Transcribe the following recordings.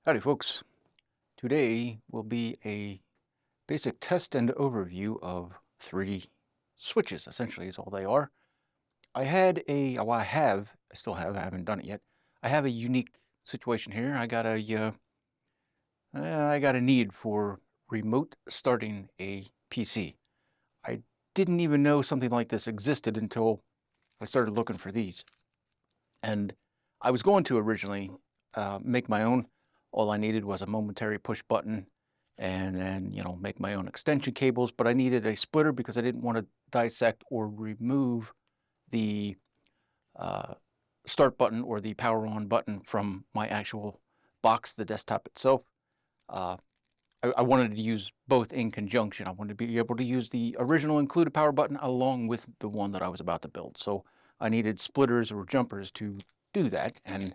Howdy folks. Today will be a basic test and overview of 3D switches, essentially is all they are. I had a, well, I still have, I haven't done it yet. I have a unique situation here. I got a need for remote starting a PC. I didn't even know something like this existed until I started looking for these. And I was going to originally make my own. All I needed was a momentary push button and then, make my own extension cables. But I needed a splitter because I didn't want to dissect or remove the uh, start button or the power on button from my actual box, the desktop itself. Uh, I wanted to use both in conjunction. I wanted to be able to use the original included power button along with the one that I was about to build. So I needed splitters or jumpers to do that. And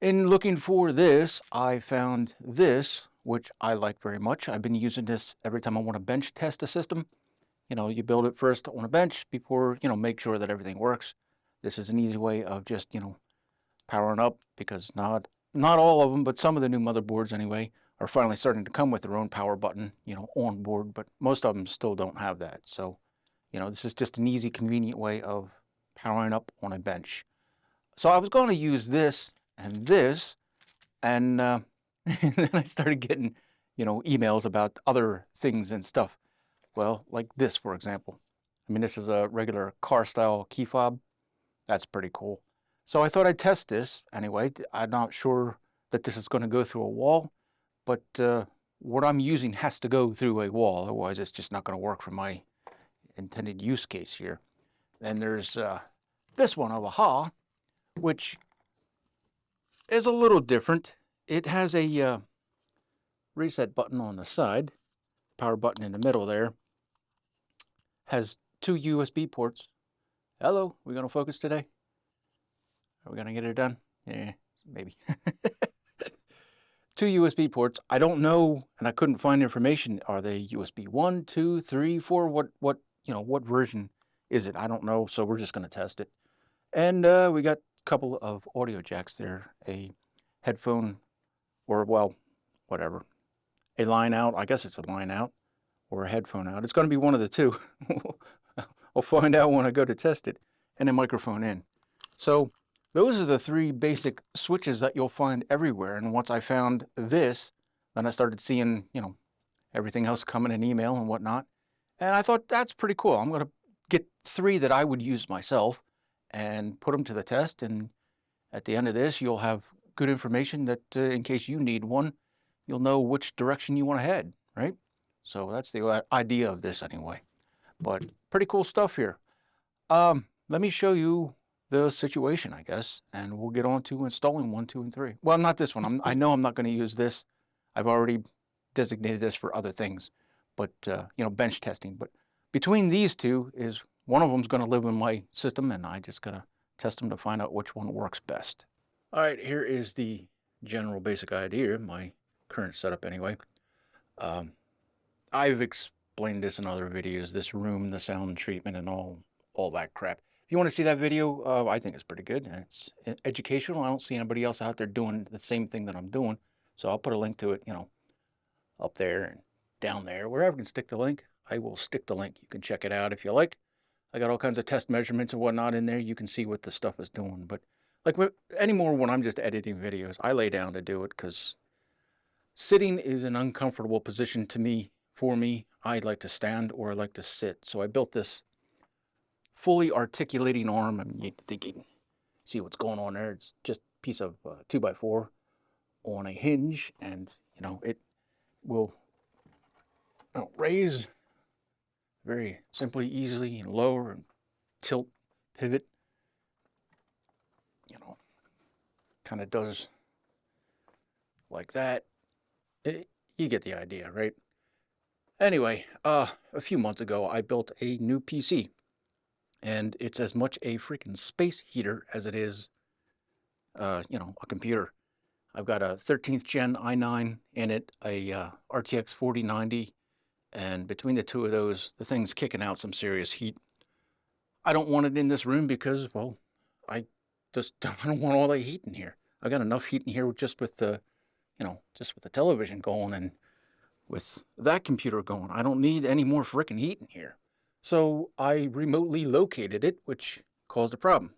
in looking for this, I found this, which I like very much. I've been using this every time I want to bench test a system. You build it first on a bench before, make sure that everything works. This is an easy way of just, powering up because not all of them, but some of the new motherboards anyway, are finally starting to come with their own power button, on board, but most of them still don't have that. So, this is just an easy, convenient way of powering up on a bench. So I was going to use this and this, and, and then I started getting, emails about other things and stuff. Well, like this, for example. I mean, this is a regular car style key fob. That's pretty cool. So I thought I'd test this anyway. I'm not sure that this is going to go through a wall, but what I'm using has to go through a wall. Otherwise, it's just not going to work for my intended use case here. Then there's this one of AHA, which is a little different. It has a reset button on the side, power button in the middle there, has two USB ports. Hello, we going to focus today? Are we going to get it done? Yeah, maybe. Two USB ports. I don't know, and I couldn't find information. Are they USB 1, 2, 3, 4? What version is it? I don't know, so we're just going to test it. And we got a couple of audio jacks there. A headphone, or, well, whatever. A line out. I guess it's a line out or a headphone out. It's going to be one of the two. I'll find out when I go to test it. And a microphone in. So those are the three basic switches that you'll find everywhere. And once I found this, then I started seeing, everything else coming in email and whatnot. And I thought that's pretty cool. I'm going to get three that I would use myself and put them to the test. And at the end of this, you'll have good information that in case you need one, you'll know which direction you want to head, right? So that's the idea of this anyway. But pretty cool stuff here. Let me show you the situation, I guess, and we'll get on to installing 1, 2, and 3. Well, not this one. I know I'm not going to use this. I've already designated this for other things, but, bench testing. But between these two is one of them's going to live in my system, and I just got to test them to find out which one works best. All right, here is the general basic idea, my current setup anyway. I've explained this in other videos, this room, the sound treatment, and all that crap. If you want to see that video, I think it's pretty good. It's educational. I don't see anybody else out there doing the same thing that I'm doing. So I'll put a link to it, up there and down there. Wherever I can stick the link, I will stick the link. You can check it out if you like. I got all kinds of test measurements and whatnot in there. You can see what the stuff is doing. But like anymore when I'm just editing videos, I lay down to do it because sitting is an uncomfortable position to me. For me, I like to stand or I like to sit. So I built this fully articulating arm. I mean, you think you can see what's going on there. It's just a piece of 2x4 on a hinge, and it will raise very simply, easily, and lower, and tilt, pivot. Kind of does like that. You get the idea, right? Anyway, a few months ago, I built a new PC. And it's as much a freaking space heater as it is, a computer. I've got a 13th gen i9 in it, a RTX 4090, and between the two of those, the thing's kicking out some serious heat. I don't want it in this room because, well, I don't want all the heat in here. I got enough heat in here just with the, just with the television going and with that computer going, I don't need any more frickin' heat in here. So I remotely located it, which caused a problem.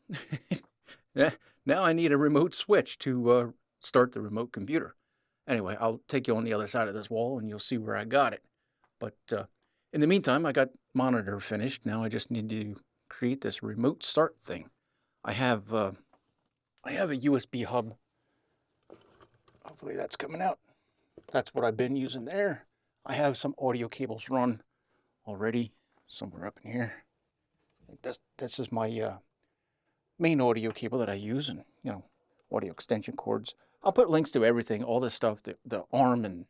Now I need a remote switch to start the remote computer. Anyway, I'll take you on the other side of this wall and you'll see where I got it. But in the meantime, I got monitor finished. Now I just need to create this remote start thing. I have a USB hub. Hopefully that's coming out. That's what I've been using there. I have some audio cables run already somewhere up in here. This is my main audio cable that I use, and audio extension cords. I'll put links to everything, all this stuff, the arm and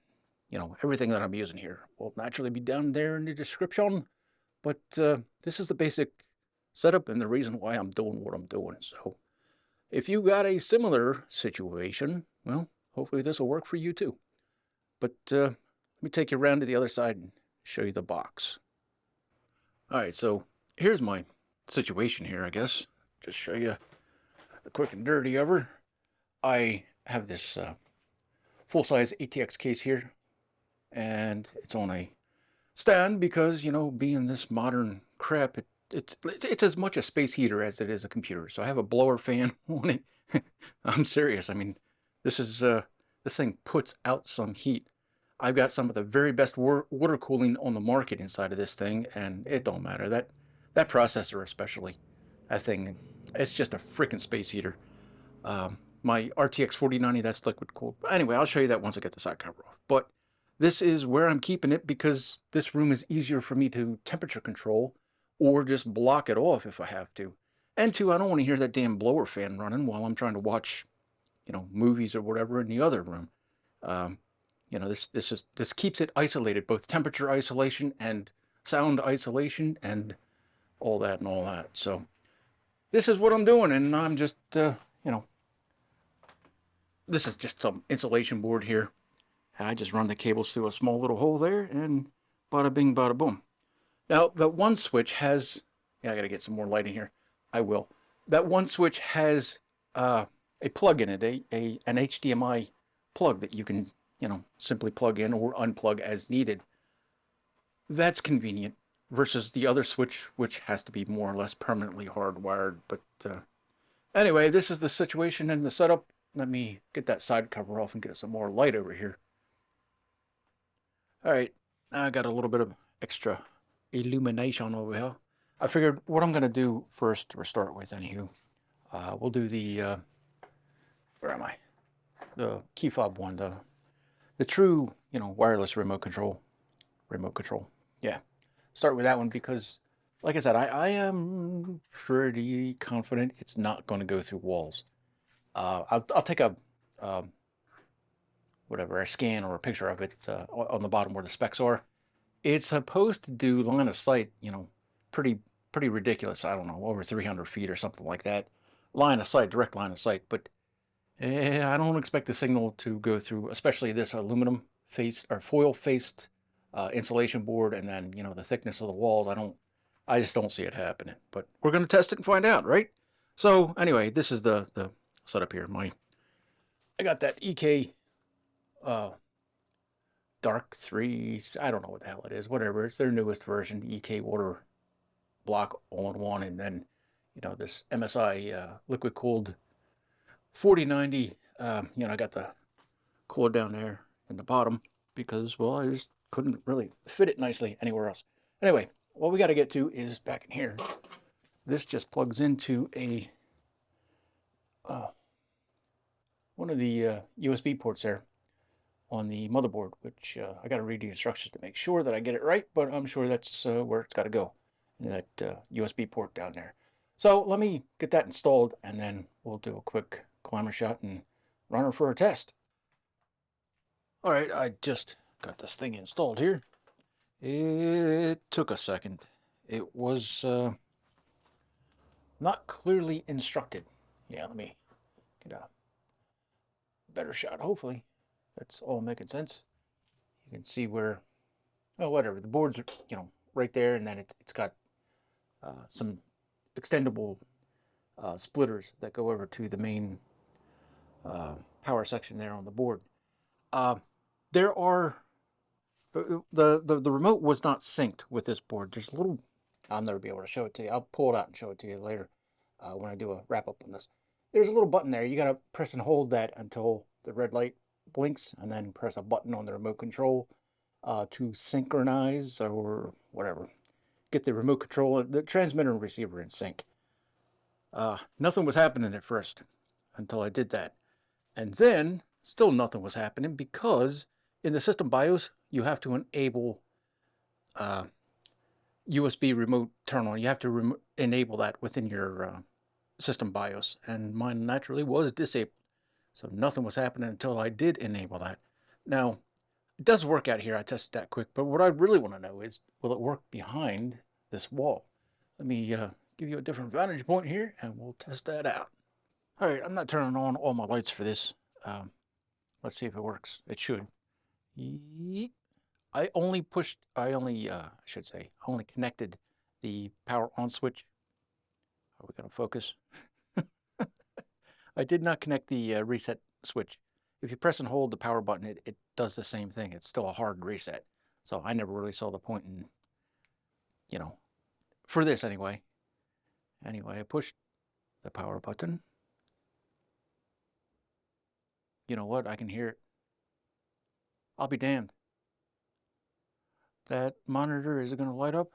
everything that I'm using here will naturally be down there in the description. But this is the basic setup and the reason why I'm doing what I'm doing. So if you got a similar situation, well, hopefully this will work for you too. But let me take you around to the other side and show you the box. All right, so here's my situation here, I guess. Just show you the quick and dirty of her. I have this full-size ATX case here, and it's on a stand because, being this modern crap, it's as much a space heater as it is a computer. So I have a blower fan on it. I'm serious. I mean, this thing puts out some heat. I've got some of the very best water cooling on the market inside of this thing, and it don't matter. That processor especially, that thing, it's just a freaking space heater. My RTX 4090, that's liquid cooled. Anyway, I'll show you that once I get the side cover off. But this is where I'm keeping it because this room is easier for me to temperature control or just block it off if I have to. And two, I don't want to hear that damn blower fan running while I'm trying to watch, movies or whatever in the other room. This keeps it isolated, both temperature isolation and sound isolation and all that. So this is what I'm doing, and I'm just, this is just some insulation board here. I just run the cables through a small little hole there, and bada bing, bada boom. Now, the one switch has, I gotta get some more light in here. I will. That one switch has a plug in it, an HDMI plug that you can, simply plug in or unplug as needed. That's convenient versus the other switch, which has to be more or less permanently hardwired. But anyway, this is the situation and the setup. Let me get that side cover off and get some more light over here. All right, I got a little bit of extra illumination over here. I figured what I'm going to do first to start with, anywho, we'll do the, where am I? The key fob one, the true, wireless remote control. Yeah, start with that one because, like I said, I am pretty confident it's not going to go through walls. I'll take a scan or a picture of it on the bottom where the specs are. It's supposed to do line of sight, pretty ridiculous. I don't know, over 300 feet or something like that. Line of sight, direct line of sight. But I don't expect the signal to go through, especially this aluminum faced or foil faced insulation board, and then the thickness of the walls. I just don't see it happening. But we're going to test it and find out, right? So anyway, this is the setup here. I got that EK Dark 3, I don't know what the hell it is, whatever. It's their newest version, EK water block all-in-one, and then this MSI liquid cooled 4090. I got the cooler down there in the bottom because, well, I just couldn't really fit it nicely anywhere else. Anyway, what we got to get to is back in here. This just plugs into a one of the USB ports there on the motherboard, which I got to read the instructions to make sure that I get it right, but I'm sure that's where it's got to go, in that USB port down there. So let me get that installed, and then we'll do a quick climber shot and run her for a test. All right, I just got this thing installed here. It took a second. It was not clearly instructed. Yeah, let me get a better shot, hopefully. That's all making sense. You can see where, oh, whatever, the boards are, right there, and then it's got some extendable splitters that go over to the main power section there on the board. There are the remote was not synced with this board. There's a little. I'll never be able to show it to you. I'll pull it out and show it to you later when I do a wrap up on this. There's a little button there. You gotta press and hold that until the red light blinks, and then press a button on the remote control to synchronize or whatever. Get the remote control, the transmitter and receiver in sync. Nothing was happening at first until I did that. And then still nothing was happening because in the system BIOS, you have to enable USB remote turn on. You have to enable that within your system BIOS. And mine naturally was disabled. So nothing was happening until I did enable that. Now, it does work out here. I tested that quick. But what I really want to know is, will it work behind this wall? Let me give you a different vantage point here, and we'll test that out. All right, I'm not turning on all my lights for this. Let's see if it works. It should. I only connected the power on switch. Are we going to focus? I did not connect the reset switch. If you press and hold the power button, it does the same thing. It's still a hard reset. So I never really saw the point in, for this anyway. Anyway, I pushed the power button. You know what? I can hear it. I'll be damned. That monitor, is it going to light up?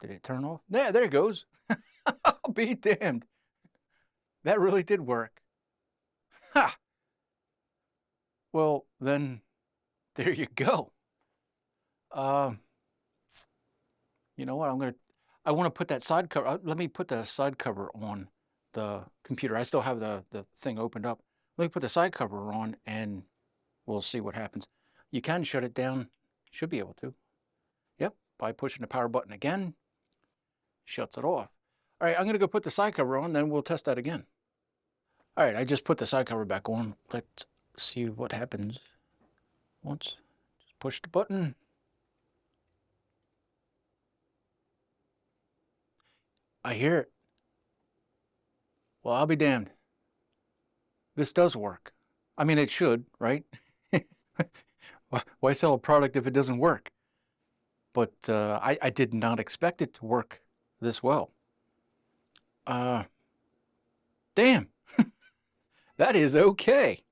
Did it turn off? Yeah, there it goes. I'll be damned. That really did work. Ha! Well, then, there you go. You know what? I want to put that side cover. Let me put the side cover on the computer. I still have the thing opened up. Let me put the side cover on and we'll see what happens. You can shut it down. Should be able to. Yep. By pushing the power button again, shuts it off. All right. I'm going to go put the side cover on, then we'll test that again. All right. I just put the side cover back on. Let's see what happens. Once, just push the button. I hear it. Well, I'll be damned. This does work. I mean, it should, right? Why sell a product if it doesn't work? But I did not expect it to work this well. Damn. That is okay.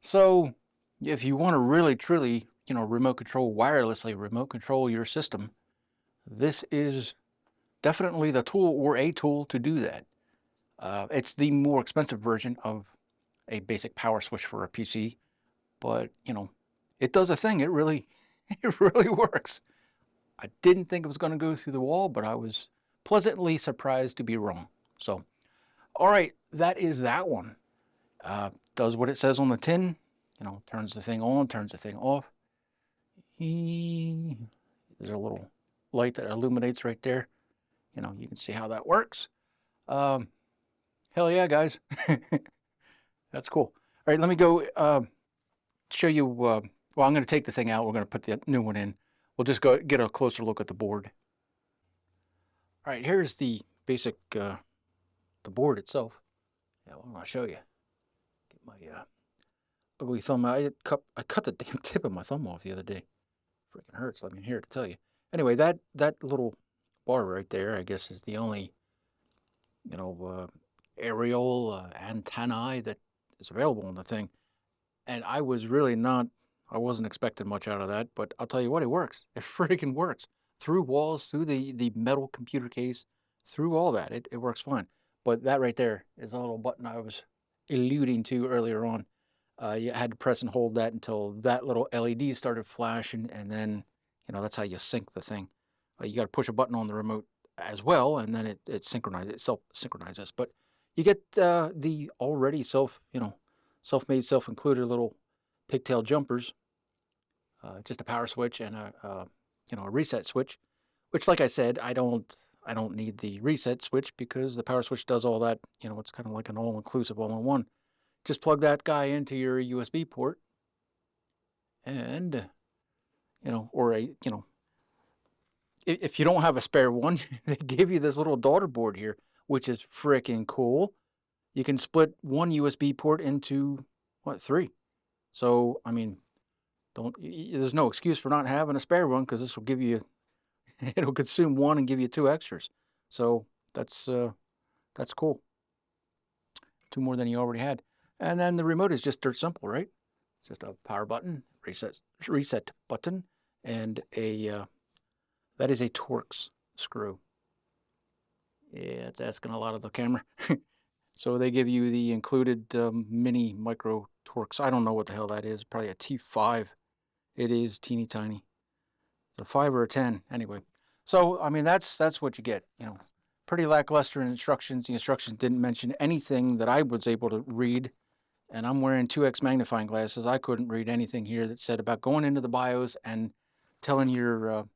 So if you want to really, truly, remote control wirelessly, remote control your system, this is definitely the tool or a tool to do that. It's the more expensive version of a basic power switch for a PC, but it does a thing. It really works. I didn't think it was going to go through the wall, but I was pleasantly surprised to be wrong. So, all right, that is that one. Does what it says on the tin. Turns the thing on, turns the thing off. There's a little light that illuminates right there. You can see how that works. Hell yeah, guys. That's cool. All right, let me go show you. Well, I'm going to take the thing out. We're going to put the new one in. We'll just go get a closer look at the board. All right, here's the basic, the board itself. Yeah, well, I'm going to show you. Get my ugly thumb out. I cut the damn tip of my thumb off the other day. Freaking hurts. Let me hear to tell you. Anyway, that little bar right there, I guess, is the only, aerial antennae that is available on the thing. And I was really I wasn't expecting much out of that, but I'll tell you what, it works. It freaking works. Through walls, through the metal computer case, through all that, it works fine. But that right there is a little button I was alluding to earlier on. You had to press and hold that until that little LED started flashing, and then, that's how you sync the thing. You got to push a button on the remote as well, and then it self-synchronizes. But you get the already self-made, self-included little pigtail jumpers, just a power switch and a reset switch, which, like I said, I don't need the reset switch because the power switch does all that. It's kind of like an all-inclusive, all-in-one. Just plug that guy into your USB port, and if you don't have a spare one, they give you this little daughter board here, which is freaking cool. You can split one USB port into 3. So, I mean, there's no excuse for not having a spare one because this will give you, it'll consume one and give you two extras. So that's cool. Two more than you already had. And then the remote is just dirt simple, right? It's just a power button, reset button, and that is a Torx screw. Yeah, it's asking a lot of the camera. So they give you the included mini micro Torx. I don't know what the hell that is. Probably a T5. It is teeny tiny. It's a 5 or a 10 anyway. So I mean that's what you get. Pretty lackluster instructions. The instructions didn't mention anything that I was able to read, and I'm wearing 2x magnifying glasses. I couldn't read anything here that said about going into the BIOS and telling your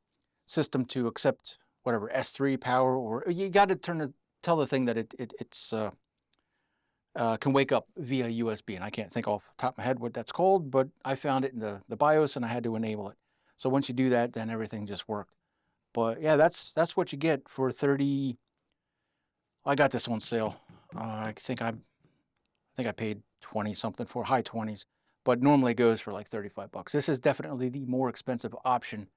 system to accept whatever S3 power, or you got to tell the thing that it's can wake up via USB, and I can't think off the top of my head what that's called, but I found it in the BIOS and I had to enable it. So once you do that, then everything just worked. But yeah, that's what you get for 30. I got this on sale. I think I paid 20 something for, high 20s, but normally it goes for like 35 bucks. This is definitely the more expensive option,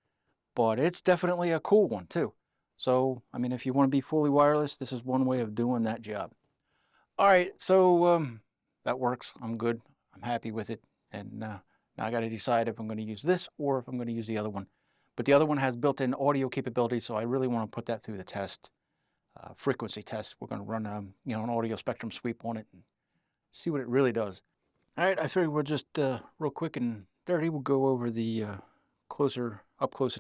but it's definitely a cool one too. So, I mean, if you want to be fully wireless, this is one way of doing that job. All right, so that works. I'm good. I'm happy with it. And now I got to decide if I'm going to use this or if I'm going to use the other one. But the other one has built-in audio capability, so I really want to put that through the test, frequency test. We're going to run an audio spectrum sweep on it and see what it really does. All right, I figured we'll just real quick and dirty, we'll go over the up close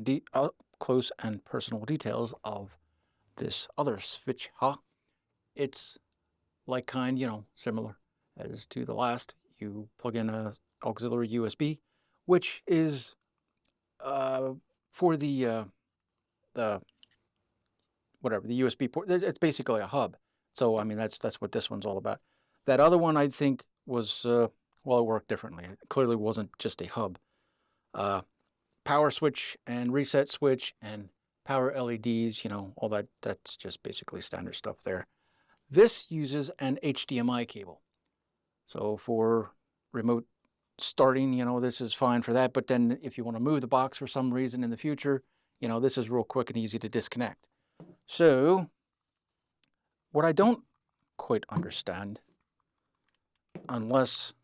and personal details of this other switch. It's like similar as to the last. You plug in a auxiliary USB, which is for the USB port. It's basically a hub. So I mean that's what this one's all about. That other one I think was it worked differently. It clearly wasn't just a hub. Power switch and reset switch and power LEDs, all that's just basically standard stuff there. This uses an HDMI cable. So for remote starting, this is fine for that. But then if you want to move the box for some reason in the future, this is real quick and easy to disconnect. So what I don't quite understand, unless,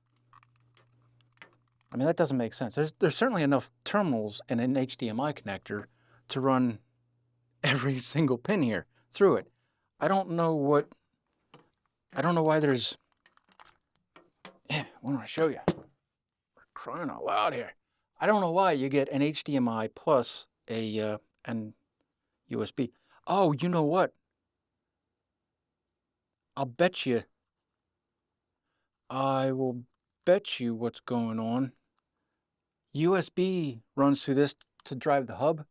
I mean, that doesn't make sense. There's certainly enough terminals in an HDMI connector to run every single pin here through it. I don't know why there's, I want to show you. We're crying out loud here. I don't know why you get an HDMI plus an USB. Oh, you know what? I will bet you what's going on. USB runs through this to drive the hub,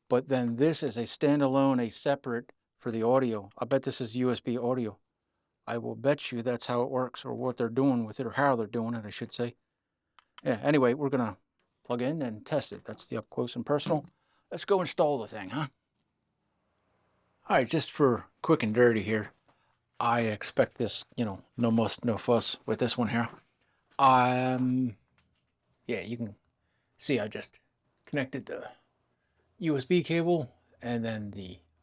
but then this is a standalone, a separate for the audio. I bet this is USB audio. I will bet you that's how it works, or what they're doing with it, or how they're doing it, I should say. Yeah, anyway, we're going to plug in and test it. That's the up close and personal. Let's go install the thing, huh? All right, just for quick and dirty here, I expect this, no muss, no fuss with this one here. Yeah, you can see I just connected the USB cable and then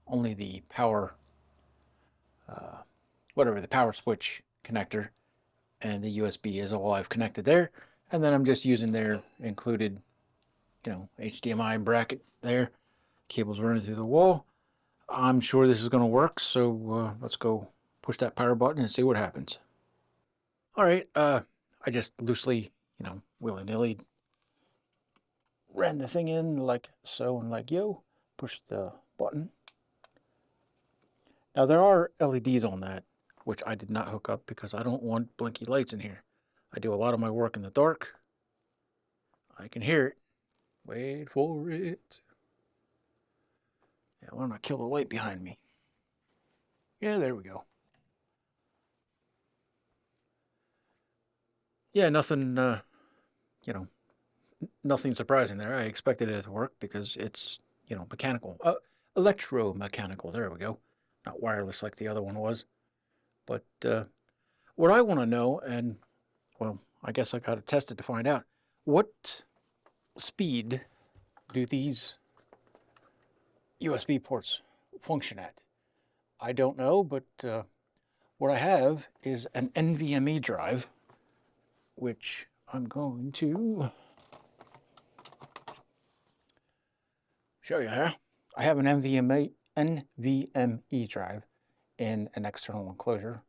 only the power, the power switch connector, and the USB is all I've connected there. And then I'm just using their included, HDMI bracket there. Cables running through the wall. I'm sure this is going to work, so let's go push that power button and see what happens. All right, I just loosely, willy-nilly ran the thing in like so and like yo, push the button. Now there are LEDs on that, which I did not hook up because I don't want blinky lights in here. I do a lot of my work in the dark. I can hear it. Wait for it. Yeah, why don't I kill the light behind me? Yeah, there we go. Yeah, nothing, nothing surprising there. I expected it to work because it's, mechanical. Electromechanical, there we go. Not wireless like the other one was. But what I want to know, and, well, I guess I got to test it to find out. What speed do these USB ports function at? I don't know, but what I have is an NVMe drive, which I'm going to show you here. I have an NVMe drive in an external enclosure,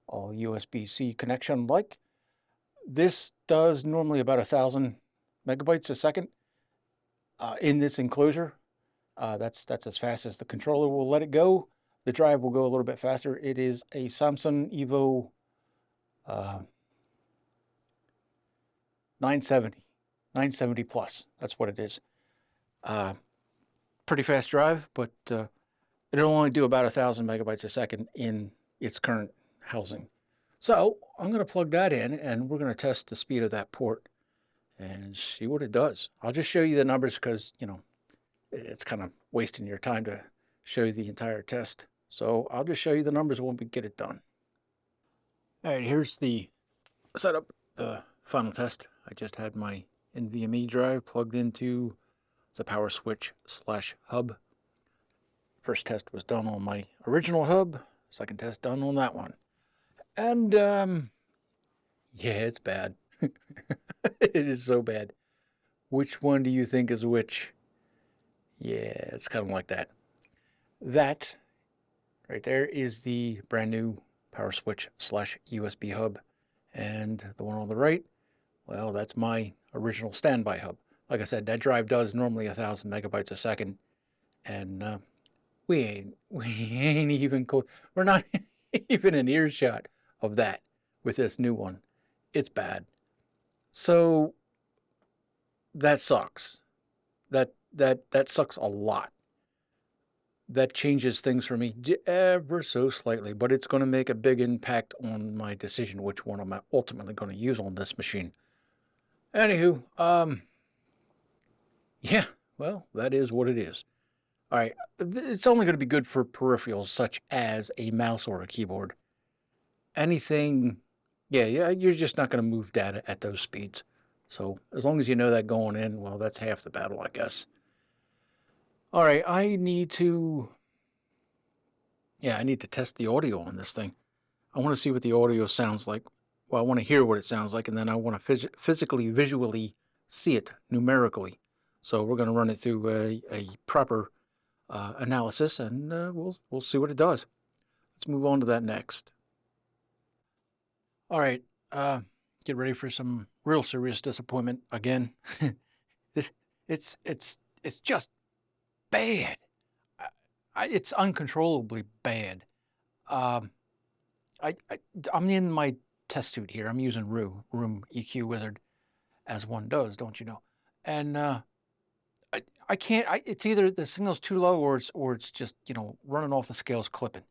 all USB-C connection like. This does normally about 1,000 megabytes a second in this enclosure. That's as fast as the controller will let it go. The drive will go a little bit faster. It is a Samsung Evo 970 plus. That's what it is. Pretty fast drive, but it'll only do about 1,000 megabytes a second in its current housing. So I'm going to plug that in, and we're going to test the speed of that port and see what it does. I'll just show you the numbers because, you know, it's kind of wasting your time to show you the entire test. So I'll just show you the numbers when we get it done. All right, here's the setup, the final test. I just had my NVMe drive plugged into the power switch / hub. First test was done on my original hub. Second test done on that one. And, yeah, it's bad. It is so bad. Which one do you think is which? Yeah, it's kind of like that. That right there is the brand new power switch / USB hub. And the one on the right, well, that's my original standby hub. Like I said, that drive does normally 1,000 megabytes a second. And we ain't even close. We're not even an earshot of that with this new one. It's bad. So that sucks. That sucks a lot. That changes things for me ever so slightly, but it's going to make a big impact on my decision which one I'm ultimately going to use on this machine. Anywho, yeah, well, that is what it is. All right, it's only going to be good for peripherals such as a mouse or a keyboard. Anything, yeah, you're just not going to move data at those speeds. So as long as you know that going in, well, that's half the battle, I guess. All right, I need to test the audio on this thing. I want to see what the audio sounds like. Well, I want to hear what it sounds like, and then I want to physically, visually see it numerically. So we're going to run it through a proper analysis, and we'll see what it does. Let's move on to that next. All right, get ready for some real serious disappointment again. It's just bad. It's uncontrollably bad. I'm in my test suite here. I'm using Room EQ Wizard, as one does, don't you know? And I can't. It's either the signal's too low or it's just, you know, running off the scales clipping.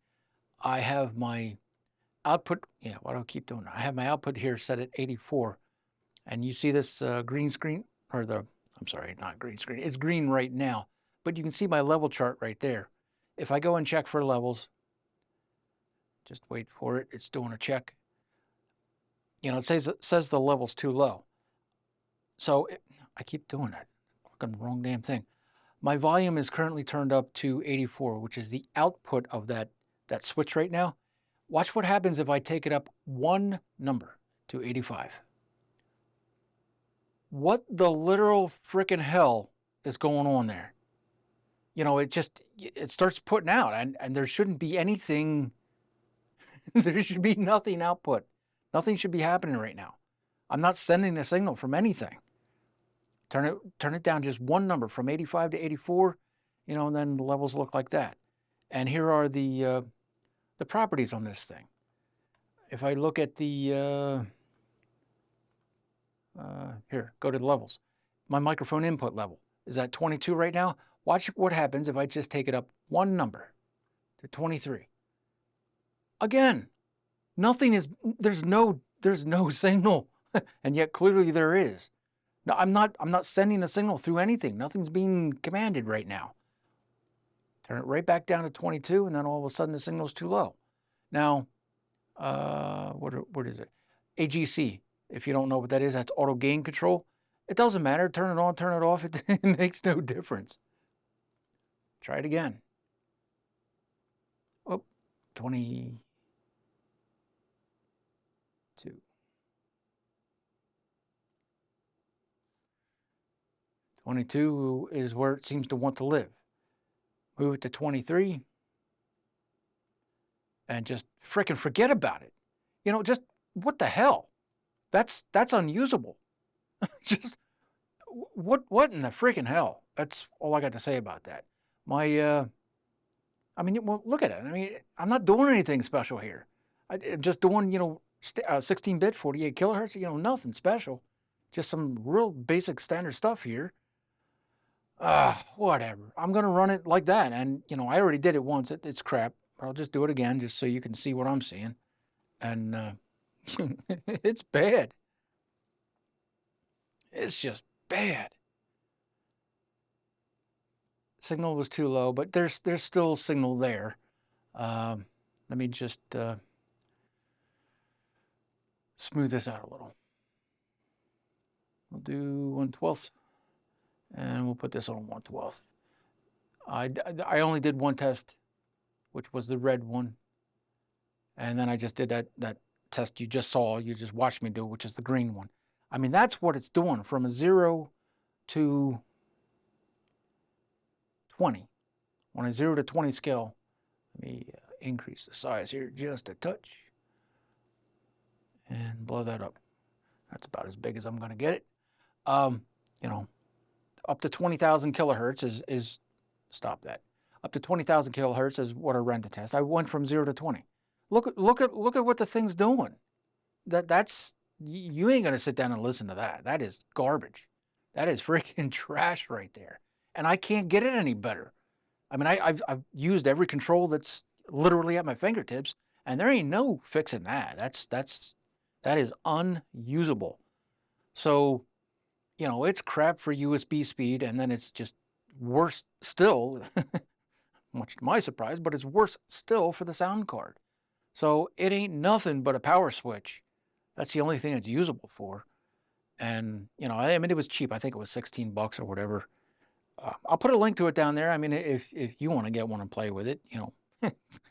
I have my output. Yeah, why do I keep doing that? I have my output here set at 84, and you see this green screen, or I'm sorry, not green screen. It's green right now, but you can see my level chart right there. If I go and check for levels, just wait for it. It's doing a check. You know, it says the level's too low. So I keep doing it. Clicking the wrong damn thing. My volume is currently turned up to 84, which is the output of that switch right now. Watch what happens if I take it up one number to 85. What the literal frickin' hell is going on there? You know, it starts putting out, and there shouldn't be anything. There should be nothing output. Nothing should be happening right now. I'm not sending a signal from anything. Turn it down just one number from 85 to 84, you know, and then the levels look like that. And here are the properties on this thing. If I look at the here, go to the levels. My microphone input level is at 22 right now. Watch what happens if I just take it up one number to 23. Again, there's no signal, and yet clearly there is. No, I'm not sending a signal through anything. Nothing's being commanded right now. Turn it right back down to 22, and then all of a sudden the signal's too low. Now, what is it? AGC, If you don't know what that is, that's auto gain control. It doesn't matter. Turn it on, turn it off. It makes no difference. Try it again. Oh, 22. 22 is where it seems to want to live. Move it to 23 and just frickin' forget about it. You know, just what the hell? That's unusable. Just what in the freaking hell? That's all I got to say about that. I mean, well, look at it. I mean, I'm not doing anything special here. I'm just doing, 16-bit, 48 kilohertz, nothing special. Just some real basic standard stuff here. Whatever. I'm going to run it like that. And, I already did it once. It's crap. I'll just do it again just so you can see what I'm seeing. And it's bad. It's just bad. Signal was too low, but there's still signal there. Let me just smooth this out a little. We'll do 1/12, and we'll put this on 1/12. I only did one test, which was the red one, and then I just did that test you just saw, you just watched me do, which is the green one. I mean, that's what it's doing from a 0 to 20. On a 0 to 20 scale, let me increase the size here just a touch and blow that up. That's about as big as I'm going to get it. Up to 20,000 kilohertz is stop that. Up to 20,000 kilohertz is what I ran to test. I went from 0 to 20. Look at what the thing's doing. That's you ain't gonna sit down and listen to that. That is garbage. That is freaking trash right there. And I can't get it any better. I mean, I've used every control that's literally at my fingertips, and there ain't no fixing that. That is unusable. So, it's crap for USB speed, and then it's just worse still, much to my surprise, but it's worse still for the sound card. So it ain't nothing but a power switch. That's the only thing it's usable for. And, I mean, it was cheap. I think it was $16 or whatever. I'll put a link to it down there. I mean, if you want to get one and play with it,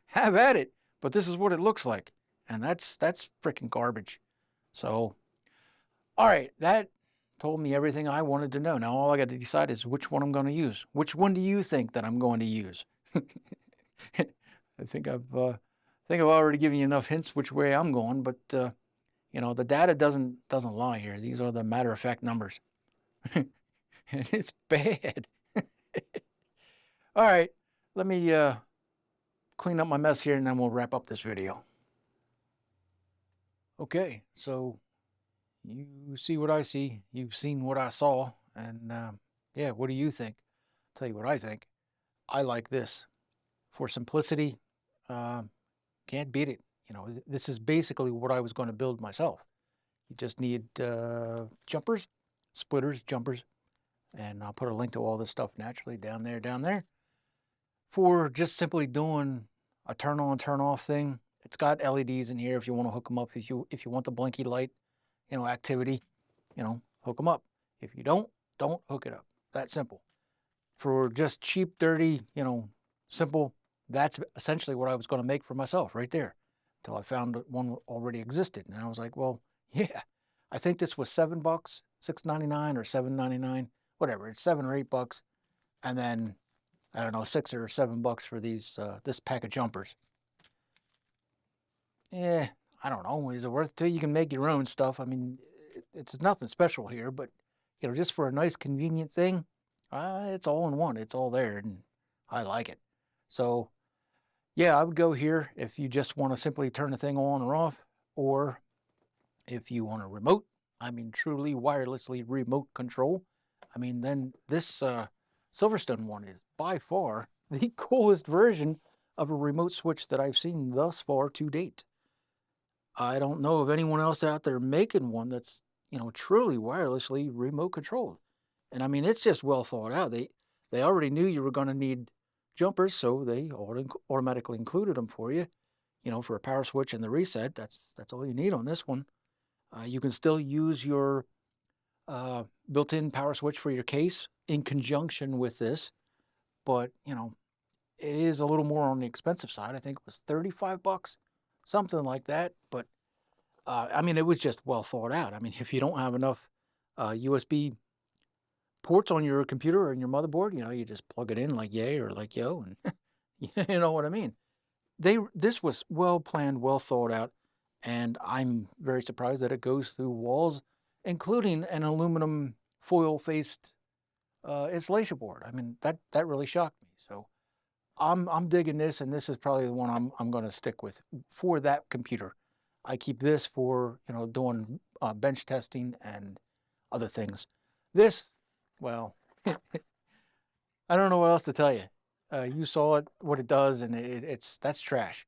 have at it. But this is what it looks like. And that's freaking garbage. So, all right, that told me everything I wanted to know. Now all I got to decide is which one I'm going to use. Which one do you think that I'm going to use? I think I've already given you enough hints which way I'm going, but the data doesn't lie here. These are the matter of fact numbers. And it's bad. All right, let me clean up my mess here and then we'll wrap up this video. Okay, so you see what I see. You've seen what I saw. And yeah, what do you think? I'll tell you what I think. I like this. For simplicity, can't beat it. This is basically what I was going to build myself. You just need jumpers, splitters, jumpers, and I'll put a link to all this stuff naturally down there. For just simply doing a turn on, turn off thing, it's got LEDs in here if you want to hook them up. If you want the blinky light, activity, hook them up. If you don't hook it up. That simple. For just cheap, dirty, simple, that's essentially what I was going to make for myself right there. Until I found one already existed. And I was like, well, yeah, I think this was $7, $6.99 or $7.99, whatever. It's $7 or $8. And then, I don't know, $6 or $7 for these, this pack of jumpers. Yeah, I don't know. Is it worth it to you? You can make your own stuff. I mean, it's nothing special here, but, just for a nice, convenient thing, it's all in one. It's all there, and I like it. So, yeah, I would go here if you just want to simply turn the thing on or off, or if you want a remote, I mean, truly wirelessly remote control. I mean, then this Silverstone one is by far the coolest version of a remote switch that I've seen thus far to date. I don't know of anyone else out there making one that's, truly wirelessly remote controlled. And I mean, it's just well thought out. They already knew you were going to need jumpers, so they automatically included them for you, for a power switch and the reset. That's all you need on this one. You can still use your built-in power switch for your case in conjunction with this, but you know, it is a little more on the expensive side. I think it was 35 bucks, something like that. But I mean, it was just well thought out. I mean, if you don't have enough USB ports on your computer or in your motherboard, you know, you just plug it in like yay or like yo, and you know what I mean. This was well planned, well thought out, and I'm very surprised that it goes through walls, including an aluminum foil-faced installation board. I mean, that really shocked me. So I'm digging this, and this is probably the one I'm going to stick with for that computer. I keep this for, you know, doing bench testing and other things. This, well, I don't know what else to tell you. You saw it, what it does, and that's trash.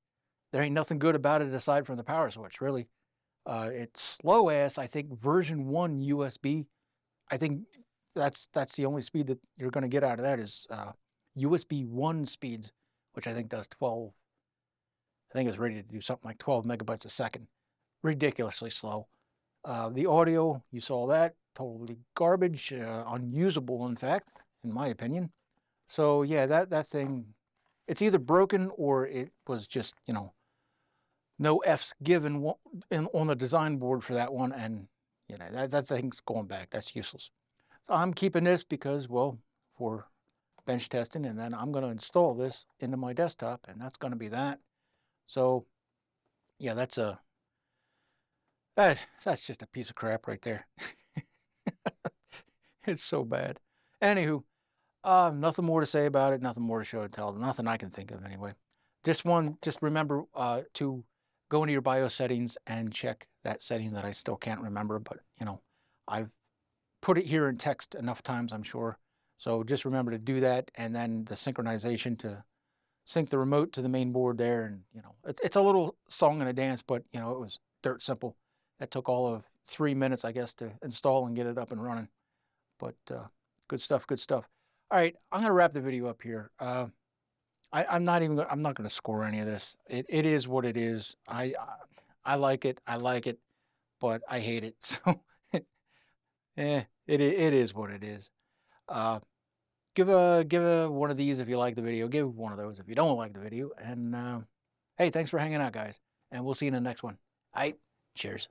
There ain't nothing good about it aside from the power switch, really. It's slow ass. I think version 1 USB. I think that's the only speed that you're going to get out of that is USB 1 speeds, which I think does 12. I think it's ready to do something like 12 megabytes a second. Ridiculously slow. The audio, you saw that, totally garbage, unusable, in fact, in my opinion. So yeah, that thing, it's either broken or it was just, you know, no F's given on the design board for that one, and you know that thing's going back. That's useless. So I'm keeping this because, well, for bench testing, and then I'm going to install this into my desktop, and that's going to be that. So yeah, that's just a piece of crap right there. It's so bad. Anywho, nothing more to say about it. Nothing more to show and tell. Nothing I can think of anyway. Just remember to go into your BIOS settings and check that setting that I still can't remember, but you know, I've put it here in text enough times, I'm sure. So just remember to do that, and then the synchronization to sync the remote to the main board there. And you know, it's a little song and a dance, but you know, it was dirt simple. That took all of 3 minutes, I guess, to install and get it up and running. But good stuff, good stuff. All right, I'm gonna wrap the video up here. I'm not gonna score any of this. It is what it is. I like it. I like it, but I hate it. So it is what it is. Give a one of these if you like the video. Give one of those if you don't like the video. And hey, thanks for hanging out, guys. And we'll see you in the next one. All right, cheers.